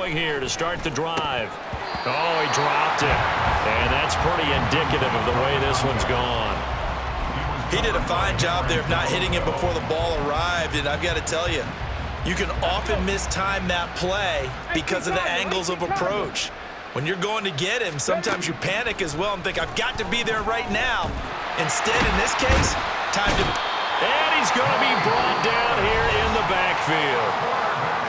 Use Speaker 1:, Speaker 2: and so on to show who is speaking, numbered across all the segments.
Speaker 1: throwing here to start the drive. Oh, he dropped it. And that's pretty indicative of the way this one's gone.
Speaker 2: He did a fine job there of not hitting it before the ball arrived, and I've got to tell you, you can often mistime that play because of the angles of approach. When you're going to get him, sometimes you panic as well and think, I've got to be there right now. Instead, in this case, time to...
Speaker 1: And he's going to be brought down here in the backfield.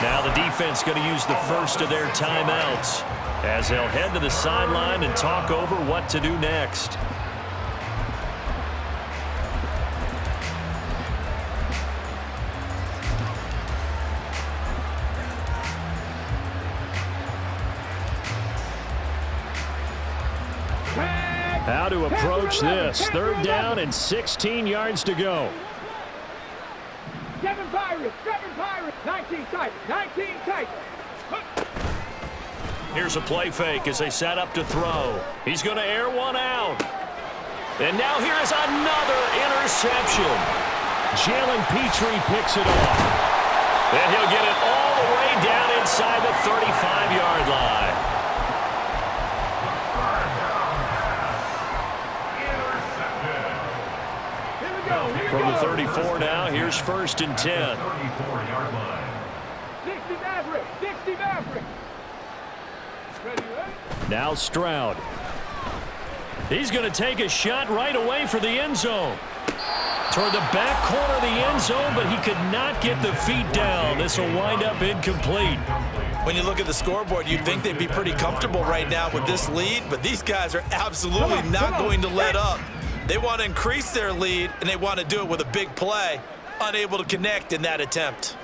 Speaker 1: Now the defense going to use the first of their timeouts as they'll head to the sideline and talk over what to do next. How to approach this. 3rd down and 16 yards to go.
Speaker 3: 7 Pirates, 19 Titans, 19 Titans.
Speaker 1: Here's a play fake as they set up to throw. He's going to air one out. And now here's another interception. Jalen Petrie picks it off. And he'll get it all the way down inside the 35-yard line. From the 34 now, here's 1st and 10.
Speaker 3: 60 Maverick, 60 Maverick.
Speaker 1: Now Stroud. He's going to take a shot right away for the end zone. Toward the back corner of the end zone, but he could not get the feet down. This will wind up incomplete.
Speaker 2: When you look at the scoreboard, you'd think they'd be pretty comfortable right now with this lead, but these guys are absolutely not going to let up. They want to increase their lead, and they want to do it with a big play. Unable to connect in that attempt.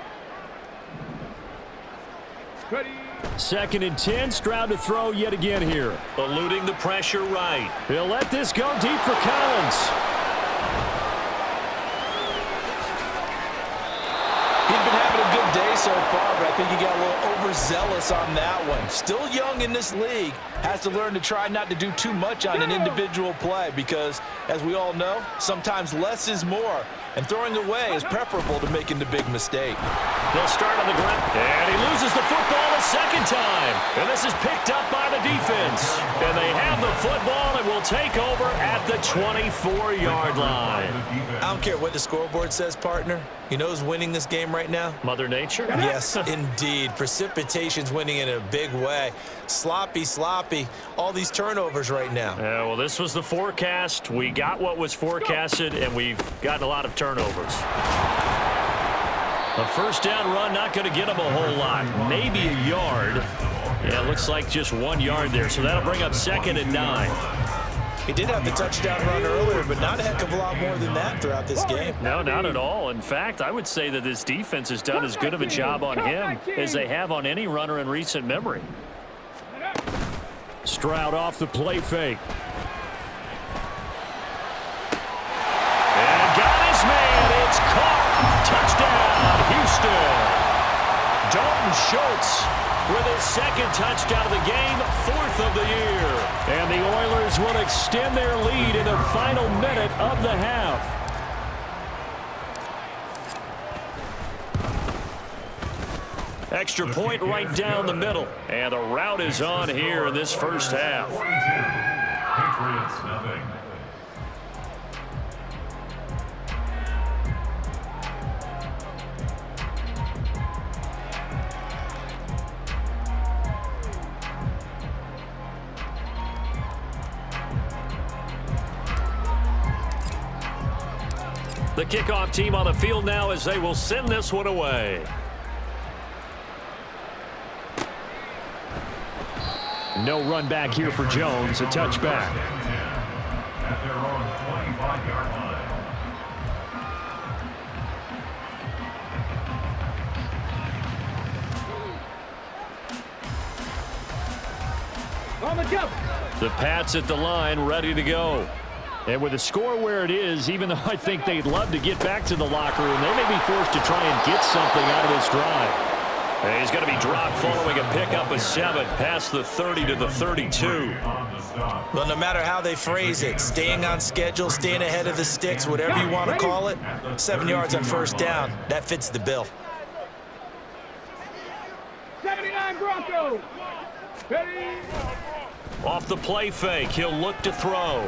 Speaker 1: 2nd and 10. Stroud to throw yet again here. Eluding the pressure right. He'll let this go deep for Collins.
Speaker 2: He's been having a good day so far, but I think he got a little overzealous on that one. Still young in this league. Has to learn to try not to do too much on an individual play because, as we all know, sometimes less is more. And throwing away is preferable to making the big mistake.
Speaker 1: They'll start on the ground. And he loses the football a second time. And this is picked up by the defense. And they have the football and will take over at the 24-yard line.
Speaker 2: I don't care what the scoreboard says, partner. You know who's winning this game right now?
Speaker 1: Mother Nature?
Speaker 2: Yes, indeed. Precipitation's winning in a big way. Sloppy. All these turnovers right now.
Speaker 1: Yeah, well, this was the forecast. We got what was forecasted, and we've gotten a lot of turnovers. A 1st down run, not going to get him a whole lot. Maybe a yard. Yeah, it looks like just 1 yard there, so that'll bring up 2nd and 9.
Speaker 2: He did have the touchdown run earlier, but not a heck of a lot more than that throughout this game.
Speaker 1: No, not at all. In fact, I would say that this defense has done as good of a job on him as they have on any runner in recent memory. Stroud off the play fake. And got his man. It's caught. Touchdown, Houston. Dalton Schultz with his 2nd touchdown of the game, 4th of the year. And the Oilers will extend their lead in the final minute of the half. Extra point right down the middle. And the route is on here in this first half.
Speaker 4: Patriots, nothing.
Speaker 1: The kickoff team on the field now as they will send this one away. No run back here for Jones. A touchback.
Speaker 4: At their own 25-yard line.
Speaker 3: On the jump.
Speaker 1: The Pats at the line, ready to go. And with the score where it is, even though I think they'd love to get back to the locker room, they may be forced to try and get something out of this drive. And he's going to be dropped following a pickup of 7 past the 30 to the 32.
Speaker 2: Well, no matter how they phrase it, staying on schedule, staying ahead of the sticks, whatever you want to call it, 7 yards on 1st down, that fits the bill.
Speaker 3: 79 Broncos. go. Ready?
Speaker 1: Off the play fake, he'll look to throw.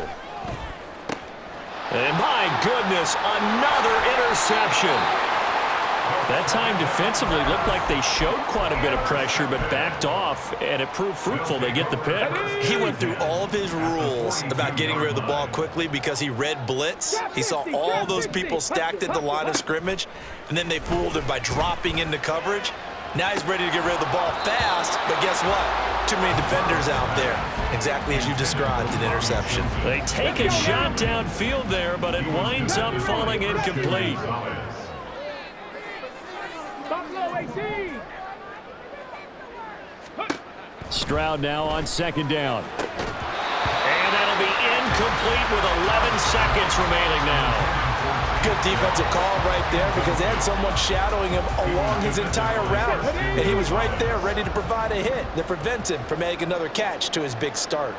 Speaker 1: And my goodness, another interception. That time defensively looked like they showed quite a bit of pressure but backed off, and it proved fruitful. They get the pick.
Speaker 2: He went through all of his rules about getting rid of the ball quickly because he read blitz. He saw all those people stacked at the line of scrimmage, and then they fooled him by dropping into coverage. Now he's ready to get rid of the ball fast, but guess what? Too many defenders out there. Exactly as you described, an interception.
Speaker 1: They take a shot downfield there, but it winds up falling incomplete. Stroud now on second down. And that'll be incomplete with 11 seconds remaining now.
Speaker 2: Good defensive call right there because they had someone shadowing him along his entire route. And he was right there ready to provide a hit that prevents him from making another catch to his big start.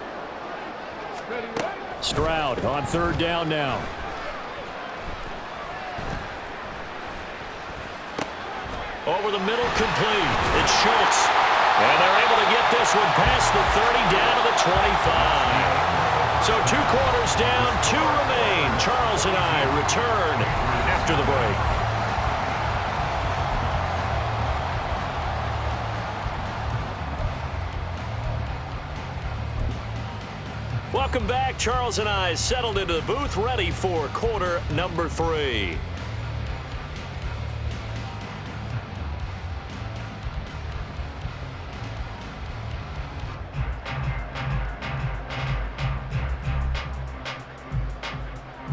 Speaker 1: Stroud on third down now. Over the middle, complete. It's Schultz. And they're able to get this one past the 30 down to the 25. So 2 quarters down, 2 remain. Charles and I return after the break. Welcome back. Charles and I settled into the booth, ready for quarter number 3.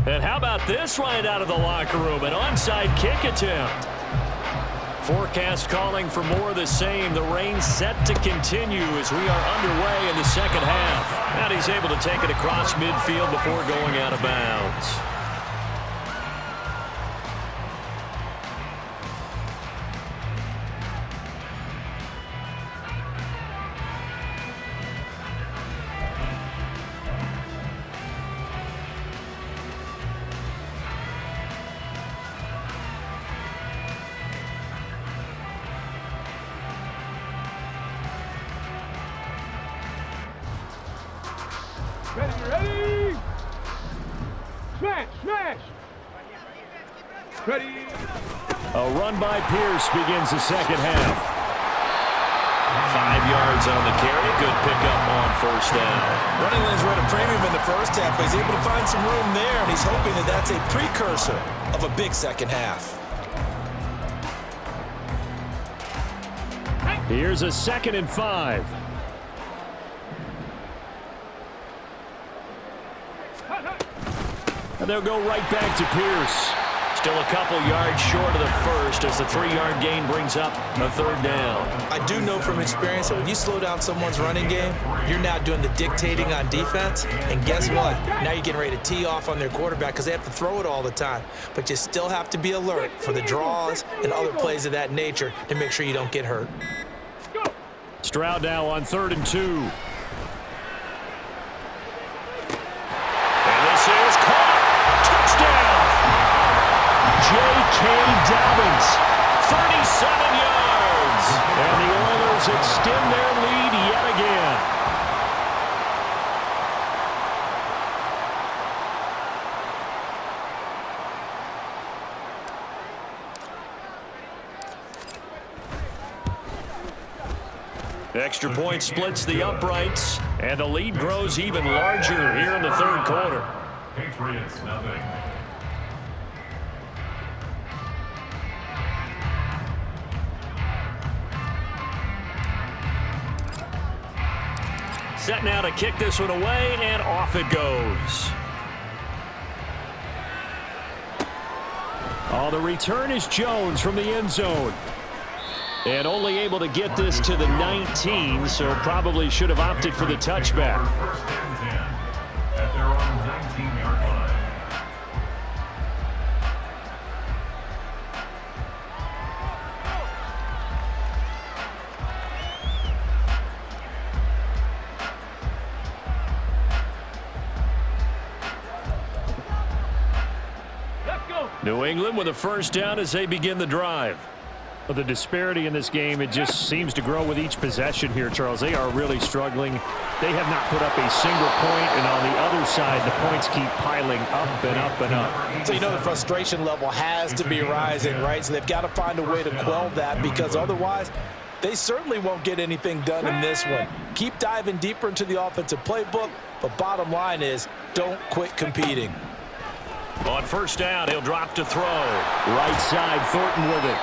Speaker 1: And how about this right out of the locker room? An onside kick attempt. Forecast calling for more of the same. The rain set to continue as we are underway in the second half. And he's able to take it across midfield before going out of bounds.
Speaker 3: Ready? Smash, smash. Ready?
Speaker 1: A run by Pierce begins the second half. 5 yards on the carry. Good pickup on first down.
Speaker 2: Running lanes were at a premium in the first half, but he's able to find some room there, and he's hoping that that's a precursor of a big second half.
Speaker 1: Here's a 2nd and 5. And they'll go right back to Pierce. Still a couple yards short of the first as the 3-yard gain brings up a 3rd down.
Speaker 2: I do know from experience that when you slow down someone's running game, you're now doing the dictating on defense. And guess what? Now you're getting ready to tee off on their quarterback because they have to throw it all the time. But you still have to be alert for the draws and other plays of that nature to make sure you don't get hurt.
Speaker 1: Stroud now on 3rd and 2. And this is caught. Touchdown! J.K. Dobbins, 37 yards. And the Oilers extend their lead yet again. Extra point splits the uprights, and the lead grows even larger here in the 3rd quarter.
Speaker 4: Patriots, nothing.
Speaker 1: Set now to kick this one away, and off it goes. Oh, the return is Jones from the end zone. And only able to get this to the 19, so probably should have opted for the touchback.
Speaker 4: First and 10 at their own 19-yard line.
Speaker 3: Let's go.
Speaker 1: New England with a first down as they begin the drive. The disparity in this game, it just seems to grow with each possession here, Charles. They are really struggling. They have not put up a single point, and on the other side, the points keep piling up and up and up.
Speaker 2: So you know the frustration level has to be rising, right? So they've got to find a way to quell that, because otherwise they certainly won't get anything done in this one. Keep diving deeper into the offensive playbook, but bottom line is don't quit competing.
Speaker 1: On first down, he'll drop to throw. Right side, Thornton with it.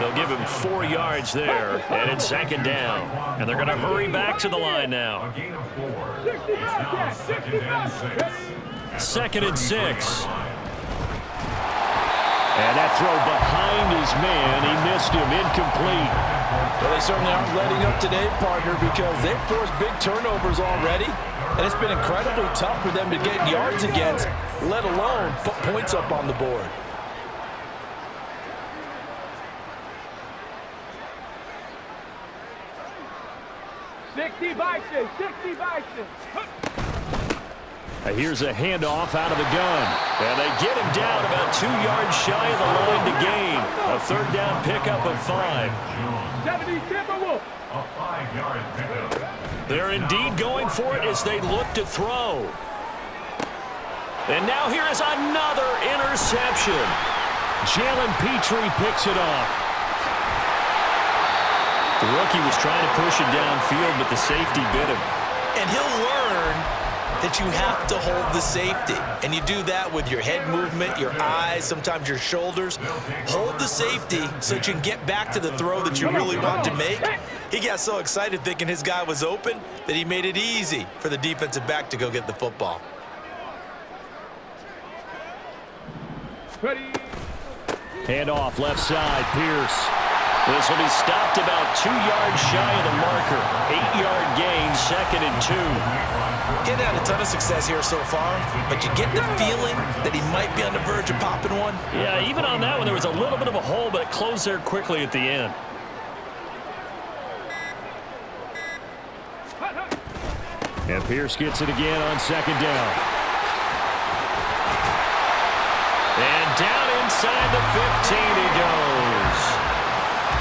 Speaker 1: They'll give him 4 yards there, and it's second down. And they're going to hurry back to the line now.
Speaker 4: A gain of 4. It's now second and 6.
Speaker 1: Second and 6. And that throw behind his man. He missed him, incomplete.
Speaker 2: Well, they certainly aren't letting up today, partner, because they've forced big turnovers already. And it's been incredibly tough for them to get yards against, let alone put points up on the board.
Speaker 1: Here's a handoff out of the gun. And they get him down about 2 yards shy of the line to gain. A third down pickup of 5.
Speaker 4: A 5-yard pickup.
Speaker 1: They're indeed going for it as they look to throw. And now here is another interception. Jalen Petrie picks it off. The rookie was trying to push it downfield, but the safety bit him.
Speaker 2: And he'll learn that you have to hold the safety. And you do that with your head movement, your eyes, sometimes your shoulders. Hold the safety so that you can get back to the throw that you really want to make. He got so excited thinking his guy was open that he made it easy for the defensive back to go get the football.
Speaker 1: Handoff left side, Pierce. This will be stopped about 2 yards shy of the marker. 8-yard gain, second and 2.
Speaker 2: Getting had a ton of success here so far, but you get the feeling that he might be on the verge of popping one.
Speaker 1: Yeah, even on that one, there was a little bit of a hole, but it closed there quickly at the end. And Pierce gets it again on second down. And down inside the 15 he goes.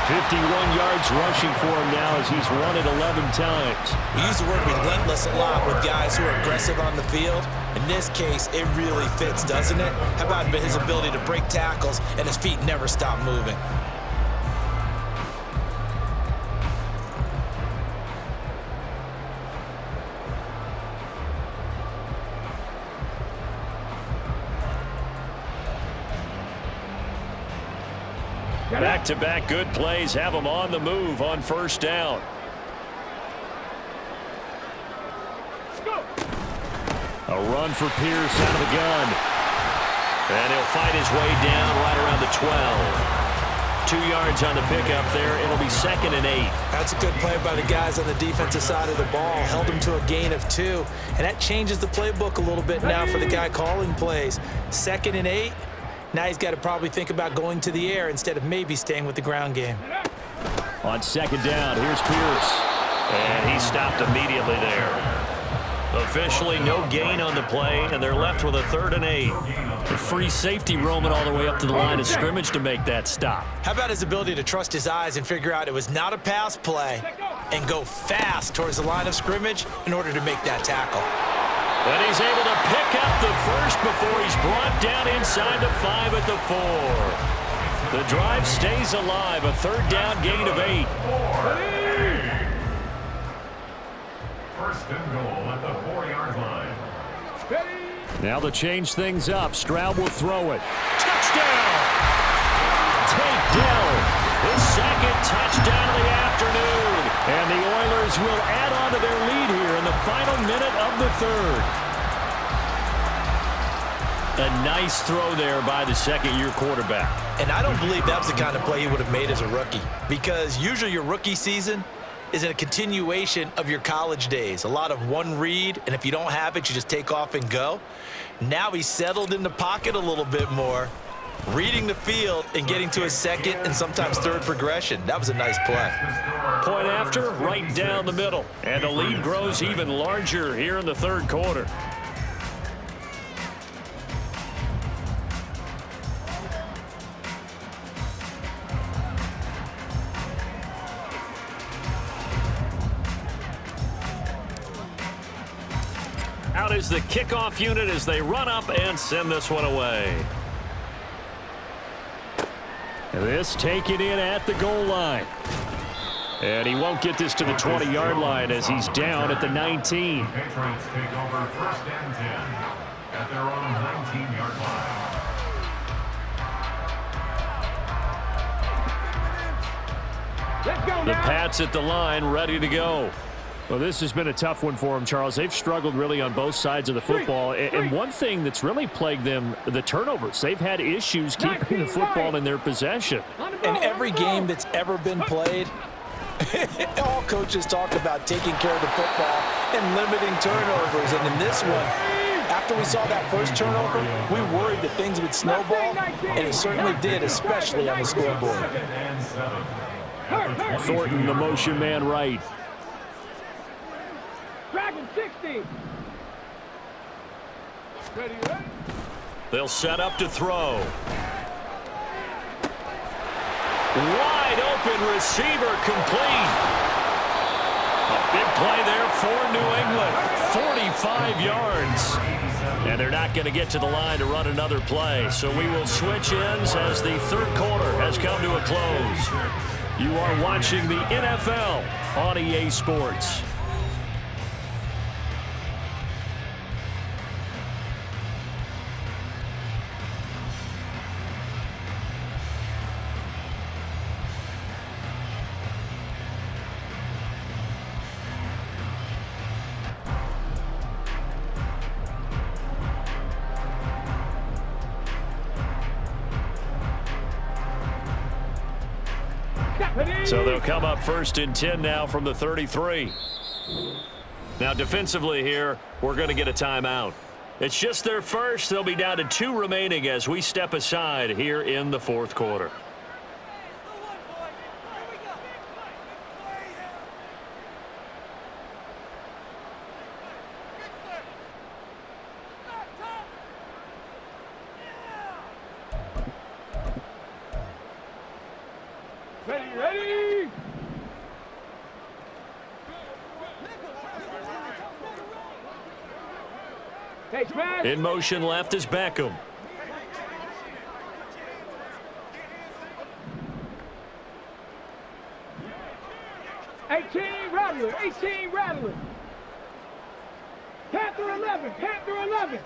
Speaker 1: 51 yards rushing for him now as he's run it 11 times.
Speaker 2: We use the word relentless a lot with guys who are aggressive on the field. In this case, it really fits, doesn't it? How about his ability to break tackles and his feet never stop moving?
Speaker 1: Back-to-back good plays have them on the move on first down. A run for Pierce out of the gun. And he'll fight his way down right around the 12. 2 yards on the pickup there. It'll be second and 8.
Speaker 2: That's a good play by the guys on the defensive side of the ball. Held him to a gain of 2. And that changes the playbook a little bit now for the guy calling plays. Second and 8. Now he's got to probably think about going to the air instead of maybe staying with the ground game.
Speaker 1: On second down, here's Pierce. And he stopped immediately there. Officially no gain on the play, and they're left with a third and 8. The free safety roaming all the way up to the line of scrimmage to make that stop.
Speaker 2: How about his ability to trust his eyes and figure out it was not a pass play and go fast towards the line of scrimmage in order to make that tackle.
Speaker 1: And he's able to pick up the first before he's brought down inside the 5 at the 4. The drive stays alive, a third down gain of 8.
Speaker 4: First and goal at the 4-yard line.
Speaker 1: Now to change things up, Stroud will throw it. Touchdown! Tate Dell, his second touchdown of the afternoon. And the Oilers will add on to their lead here in the final minute of the third. A nice throw there by the second-year quarterback.
Speaker 2: And I don't believe that was the kind of play he would have made as a rookie, because usually your rookie season is a continuation of your college days. A lot of one read, and if you don't have it, you just take off and go. Now he's settled in the pocket a little bit more, reading the field and getting to his second and sometimes third progression. That was a nice play.
Speaker 1: Point after, right down the middle. And the lead grows even larger here in the third quarter. out is the kickoff unit as they run up and send this one away. This taken in at the goal line. And he won't get this to the 20-yard line as he's down at the 19.
Speaker 4: The Patriots take over 1st and 10 at their own 19-yard line.
Speaker 3: Let's go
Speaker 1: The
Speaker 3: now.
Speaker 1: Pats at the line, ready to go. Well, this has been a tough one for them, Charles. They've struggled really on both sides of the football. And one thing that's really plagged them, the turnovers. They've had issues keeping the football in their possession.
Speaker 2: In every game that's ever been played, all coaches talk about taking care of the football and limiting turnovers. And in this one, after we saw that first turnover, we worried that things would snowball, and it certainly did, especially on the scoreboard.
Speaker 4: 2nd and 7.
Speaker 1: Thornton, the motion man right.
Speaker 3: Dragon 60. Ready, ready.
Speaker 1: They'll set up to throw. Wide open receiver complete. A big play there for New England. 45 yards. And they're not going to get to the line to run another play. So we will switch ends as the third quarter has come to a close. You are watching the NFL on EA Sports. So they'll come up 1st and 10 now from the 33. Now defensively here, we're going to get a timeout. It's just their first. They'll be down to 2 remaining as we step aside here in the 4th quarter.
Speaker 3: Ready, ready. Hey, Smash.
Speaker 1: In motion left is Beckham.
Speaker 3: Rattler, 18 Rattler. Panther 11, Panther 11.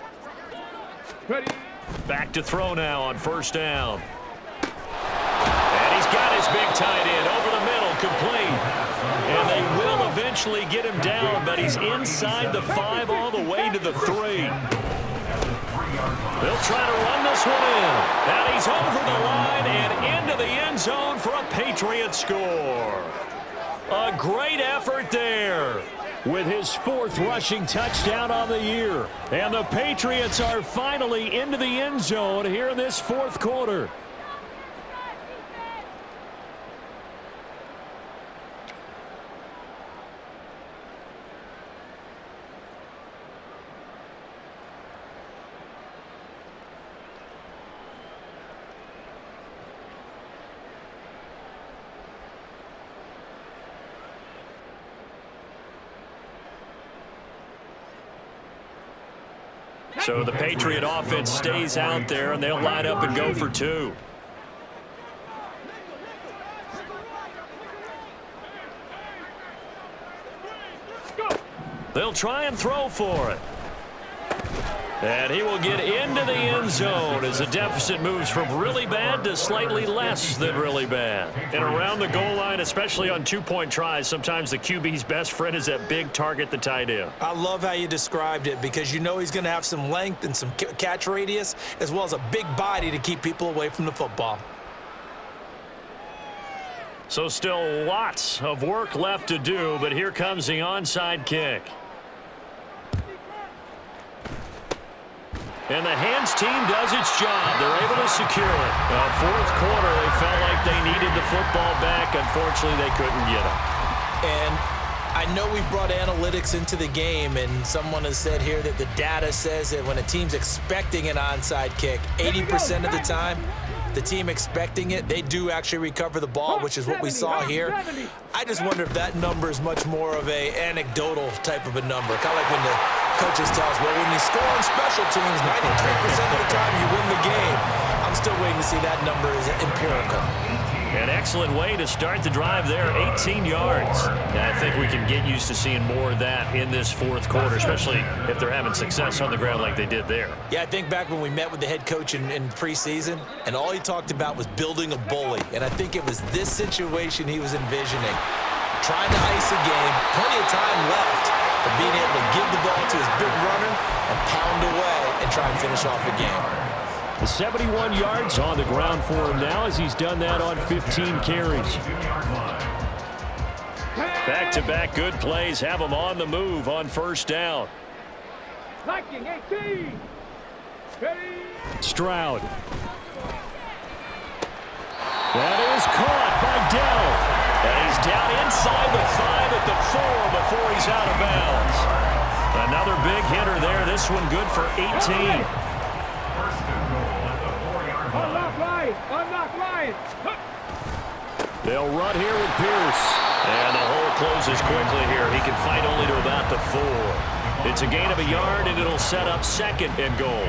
Speaker 3: Ready.
Speaker 1: Back to throw now on 1st down. And he's got his big tight end over the middle, complete. And they will eventually get him down, but he's inside the 5 all the way to the 3. They'll try to run this one in. And he's over the line and into the end zone for a Patriots score. A great effort there with his 4th rushing touchdown on the year. And the Patriots are finally into the end zone here in this 4th quarter. So the Patriot offense stays out there, and they'll line up and go for 2. They'll try and throw for it. And he will get into the end zone as the deficit moves from really bad to slightly less than really bad. And around the goal line, especially on 2-point tries, sometimes the QB's best friend is that big target, the tight end.
Speaker 2: I love how you described it because you know he's going to have some length and some catch radius as well as a big body to keep people away from the football.
Speaker 1: So still lots of work left to do, but here comes the onside kick. And the hands team does its job. They're able to secure it. 4th quarter, they felt like they needed the football back. Unfortunately, they couldn't get it.
Speaker 2: And I know we've brought analytics into the game, and someone has said here that the data says that when a team's expecting an onside kick, 80% of the time, the team expecting it, they do actually recover the ball, which is what we saw here. I just wonder if that number is much more of a anecdotal type of a number. Kind of like when the coaches tell us, well, when you score on special teams, 93% of the time you win the game. I'm still waiting to see that number is empirical.
Speaker 1: An excellent way to start the drive there, 18 yards. And I think we can get used to seeing more of that in this fourth quarter, especially if they're having success on the ground like they did there.
Speaker 2: Yeah, I think back when we met with the head coach in preseason, and all he talked about was building a bully. And I think it was this situation he was envisioning. Trying to ice a game, plenty of time left, but being able to give the ball to his big runner and pound away and try and finish off the game.
Speaker 1: The 71 yards on the ground for him now as he's done that on 15 carries. Back-to-back good plays have him on the move on first down.
Speaker 3: Liking 18. Ready.
Speaker 1: Stroud. That is caught by Dell. And he's down inside the 5 at the 4 before he's out of bounds. Another big hitter there. This one good for 18.
Speaker 3: Unlock Ryan.
Speaker 1: They'll run here with Pierce. And the hole closes quickly here. He can fight only to about the 4. It's a gain of a yard, and it'll set up second and goal.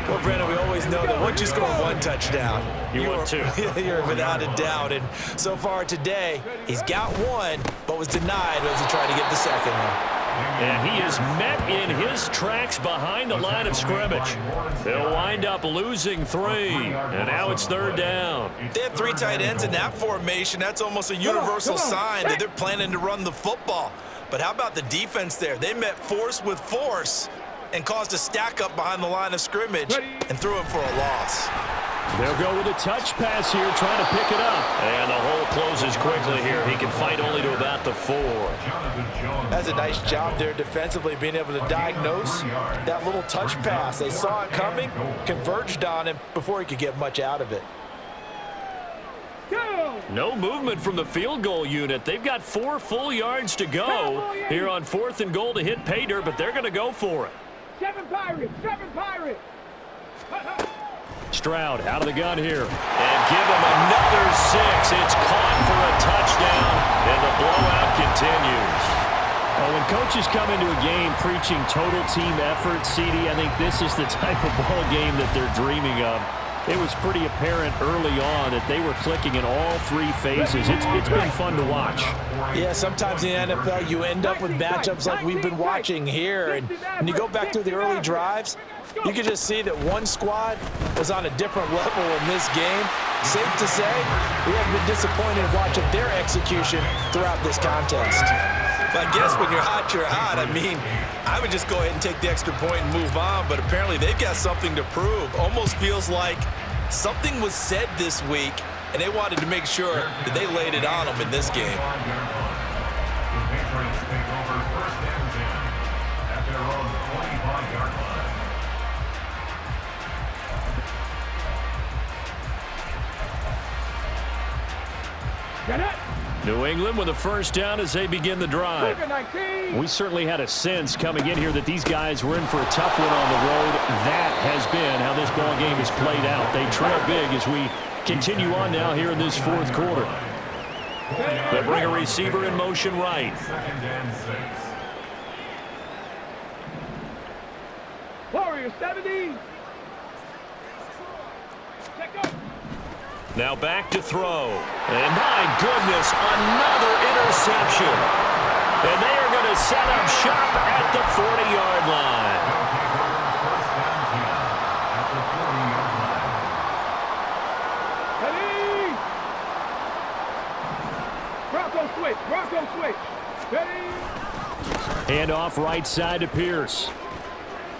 Speaker 2: Well, Brandon, we always know that once you score one touchdown,
Speaker 1: you want two.
Speaker 2: You're without a doubt. And so far today, he's got one, but was denied as he tried to get the second one.
Speaker 1: And he is met in his tracks behind the line of scrimmage. They'll wind up losing 3. And now it's third down.
Speaker 2: They have 3 tight ends in that formation. That's almost a universal sign that they're planning to run the football. But how about the defense there? They met force with force and caused a stack up behind the line of scrimmage and threw him for a loss.
Speaker 1: They'll go with a touch pass here, trying to pick it up. And the hole closes quickly here. He can fight only to about the 4.
Speaker 2: That's a nice job there defensively, being able to diagnose that little touch pass. They saw it coming, converged on him before he could get much out of it.
Speaker 1: No movement from the field goal unit. They've got 4 full yards to go here on 4th and goal to hit pay dirt, but they're going to go for it.
Speaker 3: 7 Pirates. 7 Pirates.
Speaker 1: Stroud out of the gun here. And give him another 6. It's caught for a touchdown, and the blowout continues. Well, when coaches come into a game preaching total team effort, CD, I think this is the type of ball game that they're dreaming of. It was pretty apparent early on that they were clicking in all 3 phases. It's been fun to watch.
Speaker 2: Yeah, sometimes in the NFL you end up with matchups like we've been watching here. And when you go back to the early drives, you can just see that one squad was on a different level in this game. Safe to say, we haven't been disappointed watching their execution throughout this contest. But I guess when you're hot, you're hot. I mean, I would just go ahead and take the extra point and move on, but apparently they've got something to prove. Almost feels like something was said this week, and they wanted to make sure that they laid it on them in this game.
Speaker 4: The Patriots take over first and 10 at their own 25-yard line.
Speaker 3: Get it.
Speaker 1: New England with a first down as they begin the drive. We certainly had a sense coming in here that these guys were in for a tough one on the road. That has been how this ball game has played out. They trail big as we continue on now here in this fourth quarter. They bring a receiver in motion right.
Speaker 4: Second and 6.
Speaker 3: Warriors 70. Check up.
Speaker 1: Now back to throw. And my goodness, another interception. And they are going to set up shop at the 40-yard line.
Speaker 3: Bronco switch. Bronco switch. Ready.
Speaker 1: Hand off right side to Pierce.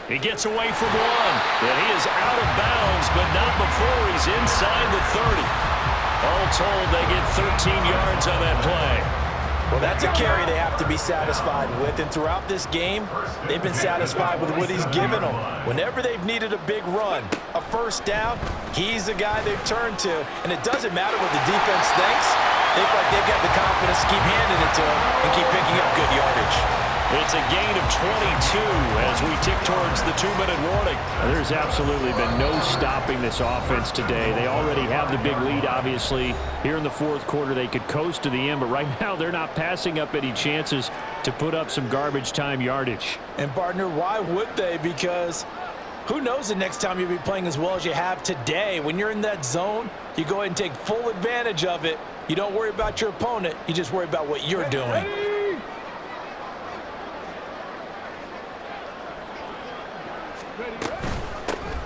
Speaker 1: He gets away from one, and he is out of bounds, but not before he's inside the 30. All told, they get 13 yards on that play.
Speaker 2: Well, that's a carry they have to be satisfied with, and throughout this game, they've been satisfied with what he's given them. Whenever they've needed a big run, a first down, he's the guy they've turned to, and it doesn't matter what the defense thinks. They feel like they've got the confidence to keep handing it to him and keep picking up good yardage.
Speaker 1: It's a gain of 22 as we tick towards the 2-minute warning. There's absolutely been no stopping this offense today. They already have the big lead, obviously. Here in the fourth quarter, they could coast to the end, but right now they're not passing up any chances to put up some garbage time yardage.
Speaker 2: And, partner, why would they? Because who knows the next time you'll be playing as well as you have today. When you're in that zone, you go ahead and take full advantage of it. You don't worry about your opponent. You just worry about what you're doing.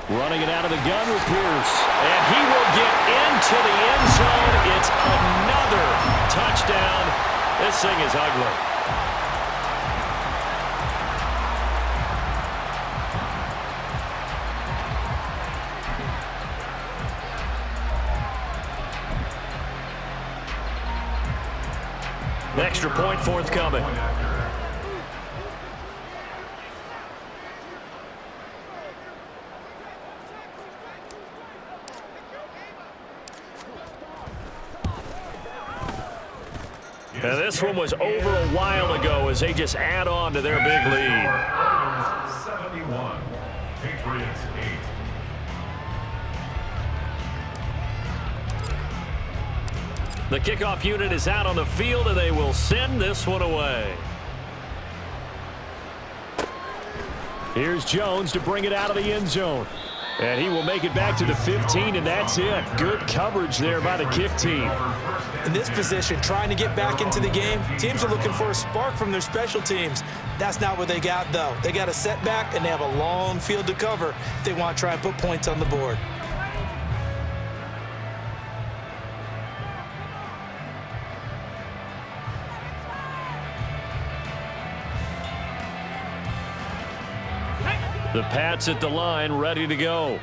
Speaker 1: Running it out of the gun with Pierce. And he will get into the end zone. It's another touchdown. This thing is ugly. An extra point forthcoming. Now this one was over a while ago as they just add on to their big lead.
Speaker 4: 71, Patriots 8.
Speaker 1: The kickoff unit is out on the field, and they will send this one away. Here's Jones to bring it out of the end zone. And he will make it back to the 15, and that's it. Good coverage there by the kick team.
Speaker 2: In this position, trying to get back into the game, teams are looking for a spark from their special teams. That's not what they got, though. They got a setback, and they have a long field to cover if they want to try and put points on the board.
Speaker 1: The Pats at the line, ready to go.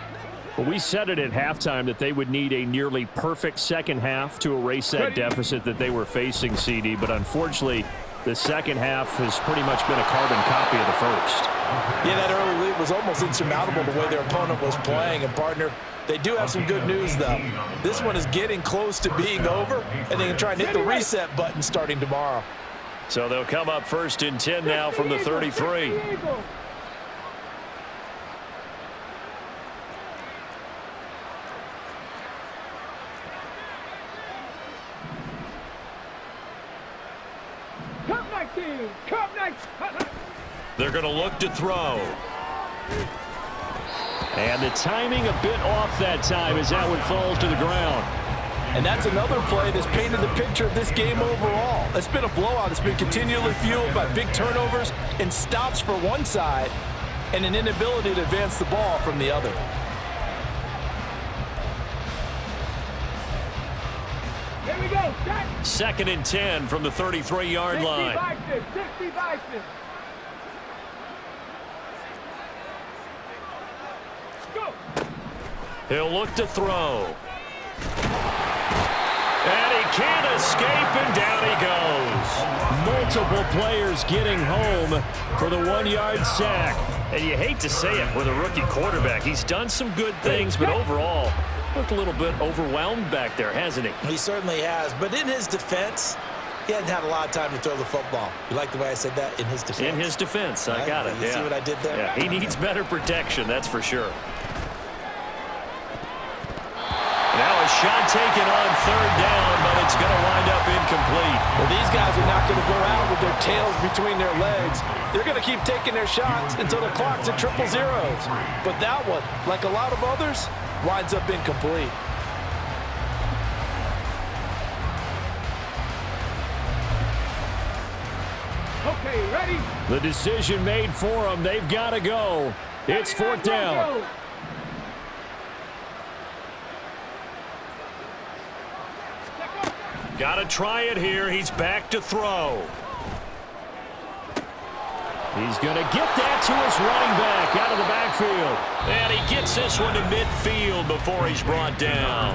Speaker 1: Well, we said it at halftime that they would need a nearly perfect second half to erase that deficit that they were facing, CD. But unfortunately, the second half has pretty much been a carbon copy of the first.
Speaker 2: Yeah, that early lead was almost insurmountable the way their opponent was playing. And, partner, they do have some good news, though. This one is getting close to being over, and they can try and hit the reset button starting tomorrow.
Speaker 1: So they'll come up 1st and 10 now from the 33. They're going to look to throw. And the timing a bit off that time as that one falls to the ground.
Speaker 2: And that's another play that's painted the picture of this game overall. It's been a blowout. It's been continually fueled by big turnovers and stops for one side and an inability to advance the ball from the other.
Speaker 3: Here we go.
Speaker 1: 2nd and 10 from the 33-yard line.
Speaker 3: 60 Bison. Go.
Speaker 1: He'll look to throw. And he can't escape, and down he goes. Multiple players getting home for the 1-yard sack. And you hate to say it with a rookie quarterback. He's done some good things, but overall, looked a little bit overwhelmed back there, hasn't he?
Speaker 2: He certainly has. But in his defense, he hasn't had a lot of time to throw the football. You like the way I said that? In his defense.
Speaker 1: In his defense. I got it.
Speaker 2: You see what I did there?
Speaker 1: Yeah, he needs better protection, that's for sure. Now a shot taken on 3rd down, but it's going to wind up incomplete.
Speaker 2: Well, these guys are not going to go out with their tails between their legs. They're going to keep taking their shots until the clock's at 000. But that one, like a lot of others, winds up incomplete.
Speaker 3: Okay, ready?
Speaker 1: The decision made for them. They've got to go. It's 4th down. Got to try it here. He's back to throw. He's going to get that to his running back out of the backfield. And he gets this one to midfield before he's brought down.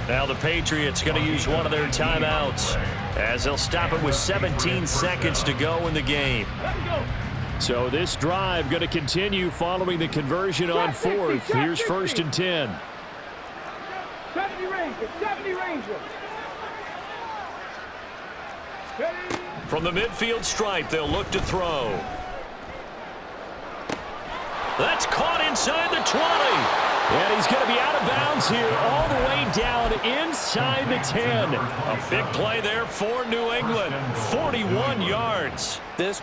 Speaker 1: Now the Patriots going to use one of their timeouts as they'll stop it with 17 seconds to go in the game. So this drive going to continue following the conversion on 4th. Here's 1st and 10.
Speaker 3: 70 Rangers, 70 Rangers. Ready?
Speaker 1: From the midfield stripe, they'll look to throw. That's caught inside the 20. And he's going to be out of bounds here all the way down inside the 10. A big play there for New England. 41 yards.
Speaker 2: This